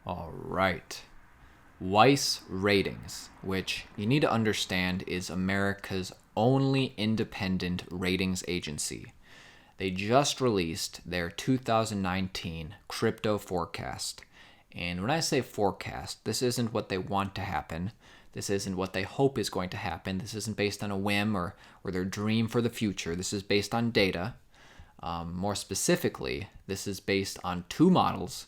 All right. Weiss Ratings, which you need to understand is America's only independent ratings agency. They just released their 2019 crypto forecast. And when I say forecast, this isn't what they want to happen. This isn't what they hope is going to happen. This isn't based on a whim or their dream for the future. This is based on data. More specifically, this is based on two models.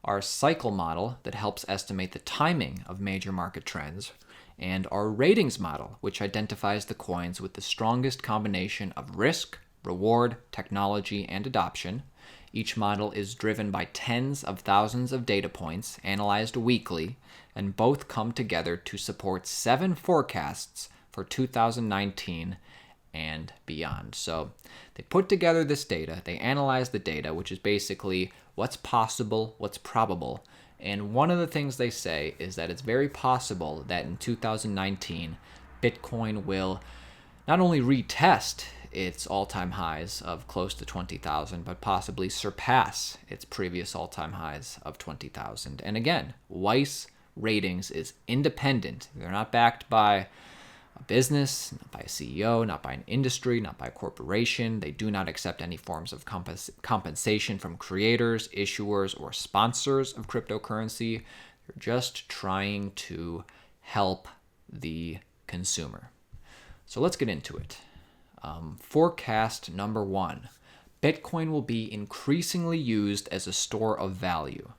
Our cycle model that helps estimate the timing of major market trends, and our ratings model, which identifies the coins with the strongest combination of risk, reward, technology, and adoption. Each model is driven by tens of thousands of data points analyzed weekly, and both come together to support 7 forecasts for 2019 and beyond. So they put together this data, they analyze the data, which is basically what's possible, what's probable. And one of the things they say is that it's very possible that in 2019, Bitcoin will not only retest its all-time highs of close to 20,000, but possibly surpass its previous all-time highs of 20,000. And again, Weiss Ratings is independent. They're not backed by a business, not by a CEO, not by an industry, not by a corporation. They do not accept any forms of compensation from creators, issuers, or sponsors of cryptocurrency. They're just trying to help the consumer. So let's get into it. Forecast number 1. Bitcoin will be increasingly used as a store of value.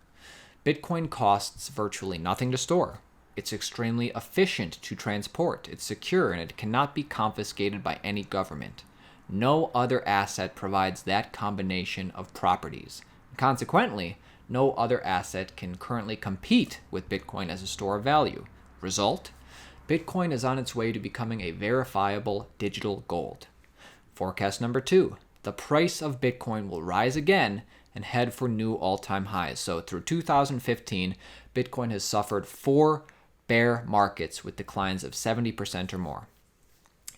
Bitcoin costs virtually nothing to store. It's extremely efficient to transport. It's secure and it cannot be confiscated by any government. No other asset provides that combination of properties. Consequently, no other asset can currently compete with Bitcoin as a store of value. Result? Bitcoin is on its way to becoming a verifiable digital gold. Forecast number 2. The price of Bitcoin will rise again and head for new all-time highs. So through 2015, Bitcoin has suffered 4 bear markets with declines of 70% or more.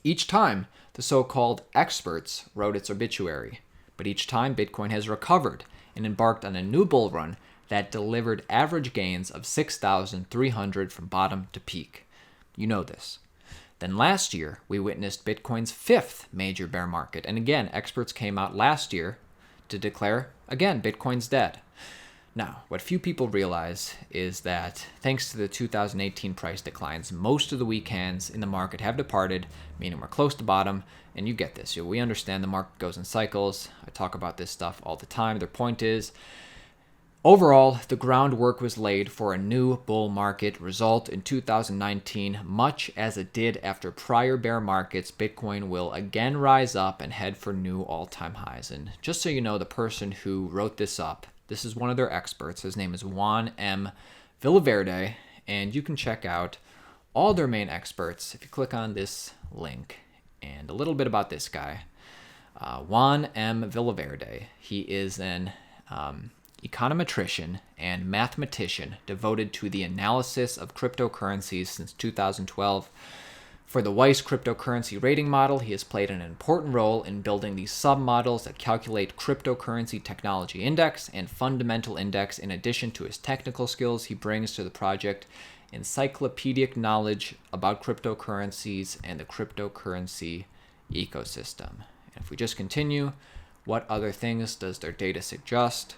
Each time, the so-called experts wrote its obituary, but each time Bitcoin has recovered and embarked on a new bull run that delivered average gains of 6,300 from bottom to peak. You know this. Then last year, we witnessed Bitcoin's 5th major bear market, and again, experts came out last year to declare, again, Bitcoin's dead. Now, what few people realize is that thanks to the 2018 price declines, most of the weak hands in the market have departed, meaning we're close to bottom, and you get this. We understand the market goes in cycles. I talk about this stuff all the time. Their point is, overall, the groundwork was laid for a new bull market result in 2019, much as it did after prior bear markets. Bitcoin will again rise up and head for new all-time highs. And just so you know, the person who wrote this up, this is one of their experts. His name is Juan M. Villaverde, and you can check out all their main experts if you click on this link. And a little bit about this guy. Juan M. Villaverde. He is an econometrician and mathematician devoted to the analysis of cryptocurrencies since 2012. For the Weiss cryptocurrency rating model, he has played an important role in building the submodels that calculate cryptocurrency technology index and fundamental index. In addition to his technical skills, he brings to the project encyclopedic knowledge about cryptocurrencies and the cryptocurrency ecosystem. And if we just continue, what other things does their data suggest?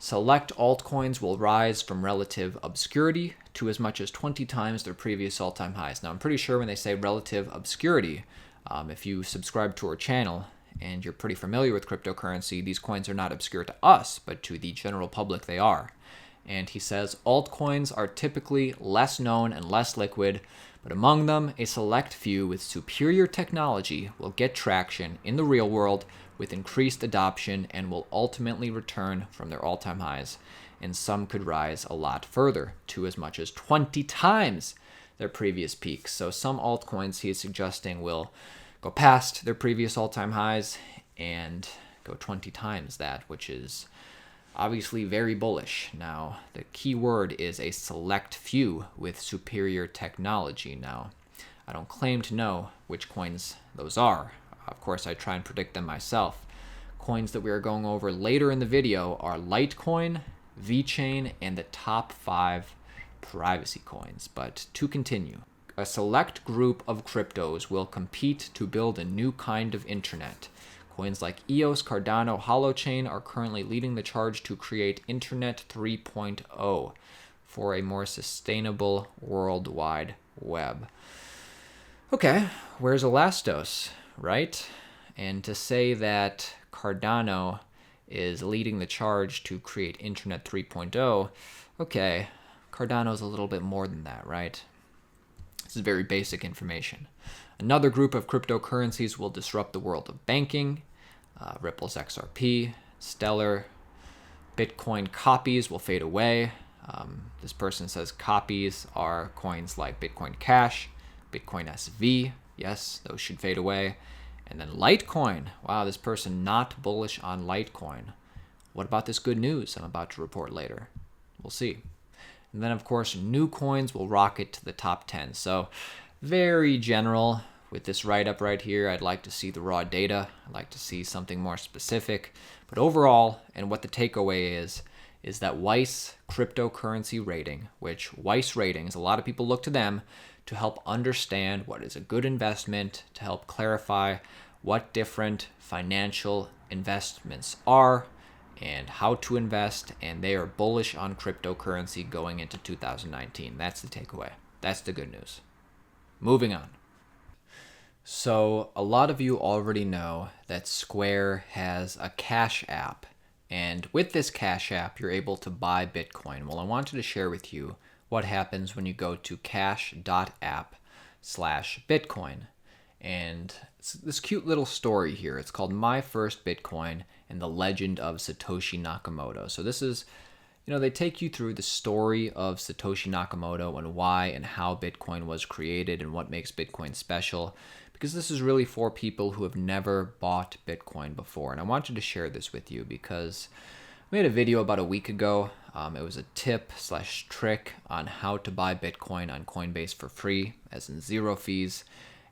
Select altcoins will rise from relative obscurity to as much as 20 times their previous all-time highs. Now, I'm pretty sure when they say relative obscurity, if you subscribe to our channel and you're pretty familiar with cryptocurrency, these coins are not obscure to us, but to the general public they are. And he says altcoins are typically less known and less liquid, but among them, a select few with superior technology will get traction in the real world with increased adoption and will ultimately return from their all-time highs. And some could rise a lot further to as much as 20 times their previous peaks. So some altcoins he is suggesting will go past their previous all-time highs and go 20 times that, which is obviously very bullish. Now, the key word is a select few with superior technology. Now, I don't claim to know which coins those are. Of course, I try and predict them myself. Coins that we are going over later in the video are Litecoin, Vechain, and the top 5 privacy coins. But to continue, a select group of cryptos will compete to build a new kind of internet. Coins like EOS, Cardano, Holochain are currently leading the charge to create Internet 3.0 for a more sustainable worldwide web. Okay, where's Elastos, right? And to say that Cardano is leading the charge to create Internet 3.0, okay, Cardano's a little bit more than that, right? This is very basic information. Another group of cryptocurrencies will disrupt the world of banking. Ripple's XRP, Stellar, Bitcoin copies will fade away. This person says copies are coins like Bitcoin Cash, Bitcoin SV. Yes, those should fade away. And then Litecoin. Wow, this person not bullish on Litecoin. What about this good news I'm about to report later? We'll see. And then, of course, new coins will rocket to the top 10. So very general. With this write-up right here, I'd like to see the raw data. I'd like to see something more specific. But overall, and what the takeaway is that Weiss cryptocurrency rating, which Weiss Ratings, a lot of people look to them to help understand what is a good investment, to help clarify what different financial investments are and how to invest, and they are bullish on cryptocurrency going into 2019. That's the takeaway. That's the good news. Moving on. So a lot of you already know that Square has a Cash app, and with this Cash app, you're able to buy Bitcoin. Well, I wanted to share with you what happens when you go to cash.app/Bitcoin. And it's this cute little story here. It's called My First Bitcoin and the Legend of Satoshi Nakamodo. So this is, they take you through the story of Satoshi Nakamodo and why and how Bitcoin was created and what makes Bitcoin special. Because this is really for people who have never bought Bitcoin before. And I wanted to share this with you because I made a video about a week ago. It was a tip/trick on how to buy Bitcoin on Coinbase for free, as in 0 fees.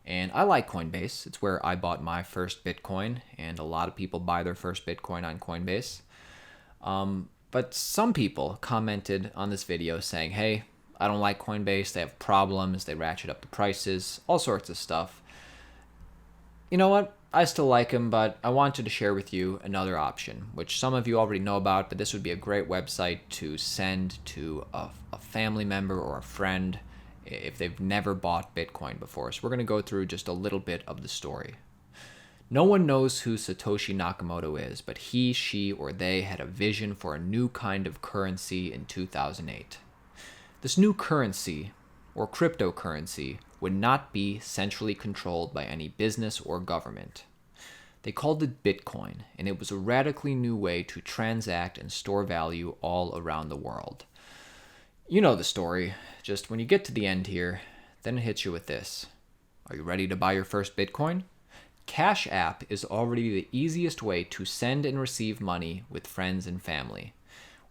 And I like Coinbase. It's where I bought my first Bitcoin, and a lot of people buy their first Bitcoin on Coinbase. But some people commented on this video saying, hey, I don't like Coinbase. They have problems. They ratchet up the prices, all sorts of stuff. You know what? I still like them, but I wanted to share with you another option, which some of you already know about, but this would be a great website to send to a family member or a friend if they've never bought Bitcoin before. So we're going to go through just a little bit of the story. No one knows who Satoshi Nakamoto is, but he, she, or they had a vision for a new kind of currency in 2008. This new currency, or cryptocurrency, would not be centrally controlled by any business or government. They called it Bitcoin, and it was a radically new way to transact and store value all around the world. You know the story. Just when you get to the end here, then it hits you with this. Are you ready to buy your first Bitcoin? Cash App is already the easiest way to send and receive money with friends and family.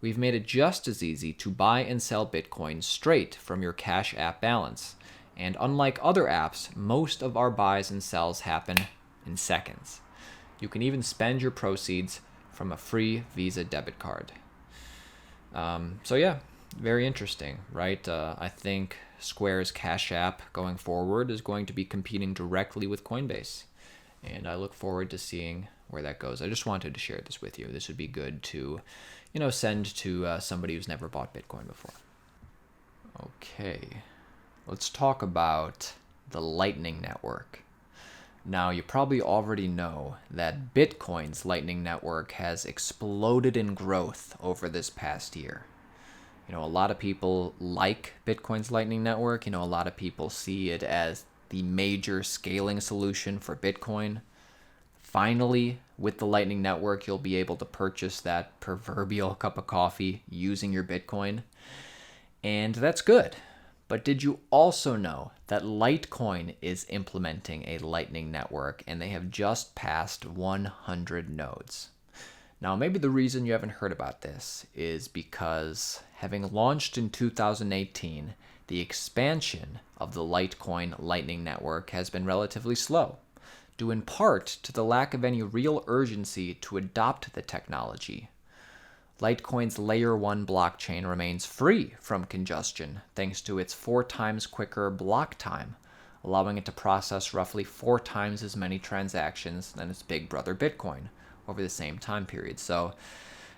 We've made it just as easy to buy and sell Bitcoin straight from your Cash App balance. And unlike other apps, most of our buys and sells happen in seconds. You can even spend your proceeds from a free Visa debit card. So yeah, very interesting, right? I think Square's Cash App going forward is going to be competing directly with Coinbase. And I look forward to seeing where that goes. I just wanted to share this with you. This would be good to, send to somebody who's never bought Bitcoin before. Okay. Let's talk about the Lightning Network. Now, you probably already know that Bitcoin's Lightning Network has exploded in growth over this past year. A lot of people like Bitcoin's Lightning Network. A lot of people see it as the major scaling solution for Bitcoin. Finally, with the Lightning Network, you'll be able to purchase that proverbial cup of coffee using your Bitcoin. And that's good. But did you also know that Litecoin is implementing a Lightning Network and they have just passed 100 nodes? Now, maybe the reason you haven't heard about this is because having launched in 2018, the expansion of the Litecoin Lightning Network has been relatively slow, due in part to the lack of any real urgency to adopt the technology. Litecoin's Layer 1 blockchain remains free from congestion thanks to its 4 times quicker block time, allowing it to process roughly 4 times as many transactions than its big brother Bitcoin over the same time period. So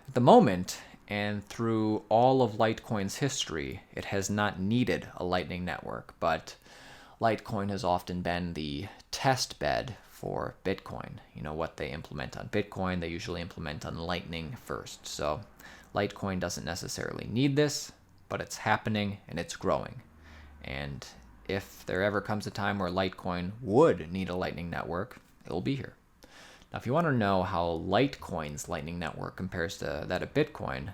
at the moment, and through all of Litecoin's history, it has not needed a Lightning Network, but Litecoin has often been the test bed for Bitcoin. You know, what they implement on Bitcoin, they usually implement on Lightning first. So Litecoin doesn't necessarily need this, but it's happening and it's growing. And if there ever comes a time where Litecoin would need a Lightning Network, it'll be here. Now, if you want to know how Litecoin's Lightning Network compares to that of Bitcoin,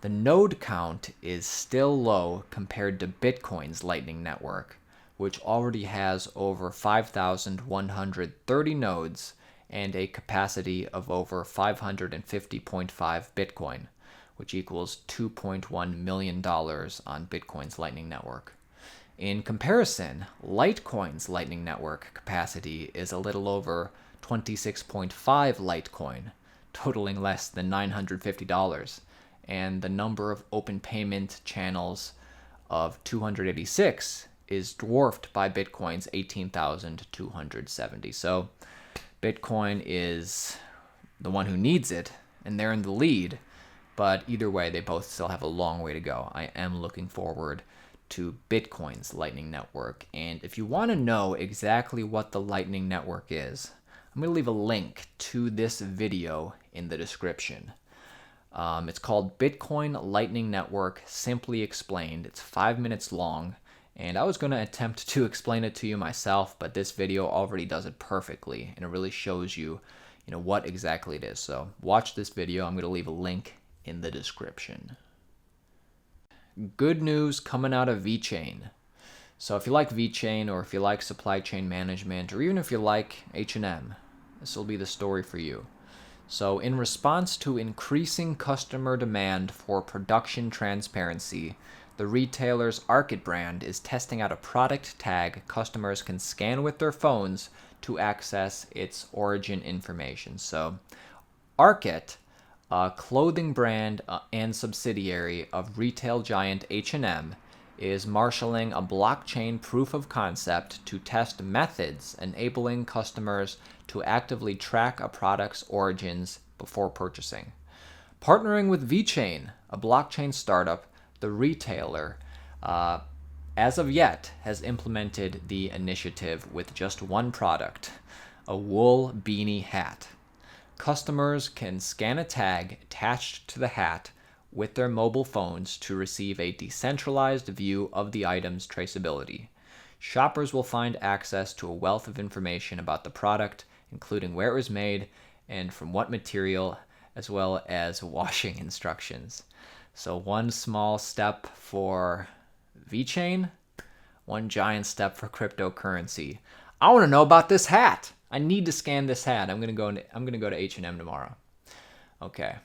the node count is still low compared to Bitcoin's Lightning Network, which already has over 5,130 nodes and a capacity of over 550.5 Bitcoin, which equals $2.1 million on Bitcoin's Lightning Network. In comparison, Litecoin's Lightning Network capacity is a little over 26.5 Litecoin, totaling less than $950, and the number of open payment channels of 286 is dwarfed by Bitcoin's 18,270. So Bitcoin is the one who needs it, and they're in the lead, but either way, they both still have a long way to go. I am looking forward to Bitcoin's Lightning Network, and if you want to know exactly what the Lightning Network is, I'm going to leave a link to this video in the description. It's called Bitcoin Lightning Network Simply Explained. It's 5 minutes long, and I was going to attempt to explain it to you myself, but this video already does it perfectly, and it really shows you, what exactly it is. So watch this video. I'm going to leave a link in the description. Good news coming out of Vechain. So if you like Vechain, or if you like supply chain management, or even if you like H&M, this will be the story for you. So in response to increasing customer demand for production transparency, the retailer's Arket brand is testing out a product tag customers can scan with their phones to access its origin information. So Arket, a clothing brand and subsidiary of retail giant H&M, is marshaling a blockchain proof of concept to test methods enabling customers to actively track a product's origins before purchasing. Partnering with Vechain, a blockchain startup, the retailer, as of yet, has implemented the initiative with just one product, a wool beanie hat. Customers can scan a tag attached to the hat with their mobile phones to receive a decentralized view of the item's traceability. Shoppers will find access to a wealth of information about the product, including where it was made and from what material, as well as washing instructions. So one small step for Vechain, one giant step for cryptocurrency. I want to know about this hat. I need to scan this hat. I'm gonna go to H&M tomorrow. Okay.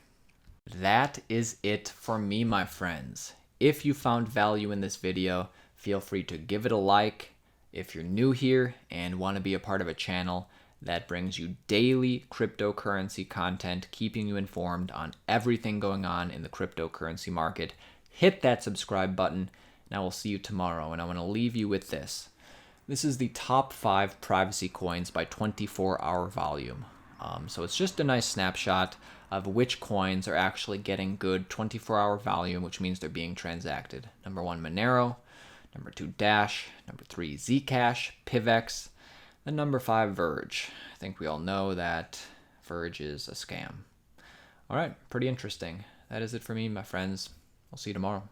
That is it for me, my friends. If you found value in this video, feel free to give it a like. If you're new here and want to be a part of a channel that brings you daily cryptocurrency content, keeping you informed on everything going on in the cryptocurrency market, hit that subscribe button, and I will see you tomorrow. And I want to leave you with this. This is the top 5 privacy coins by 24-hour volume. So it's just a nice snapshot of which coins are actually getting good 24-hour volume, which means they're being transacted. Number 1, Monero. Number 2, Dash. Number 3, Zcash, PivX. And number 5, Verge. I think we all know that Verge is a scam. All right, pretty interesting. That is it for me, my friends. I'll see you tomorrow.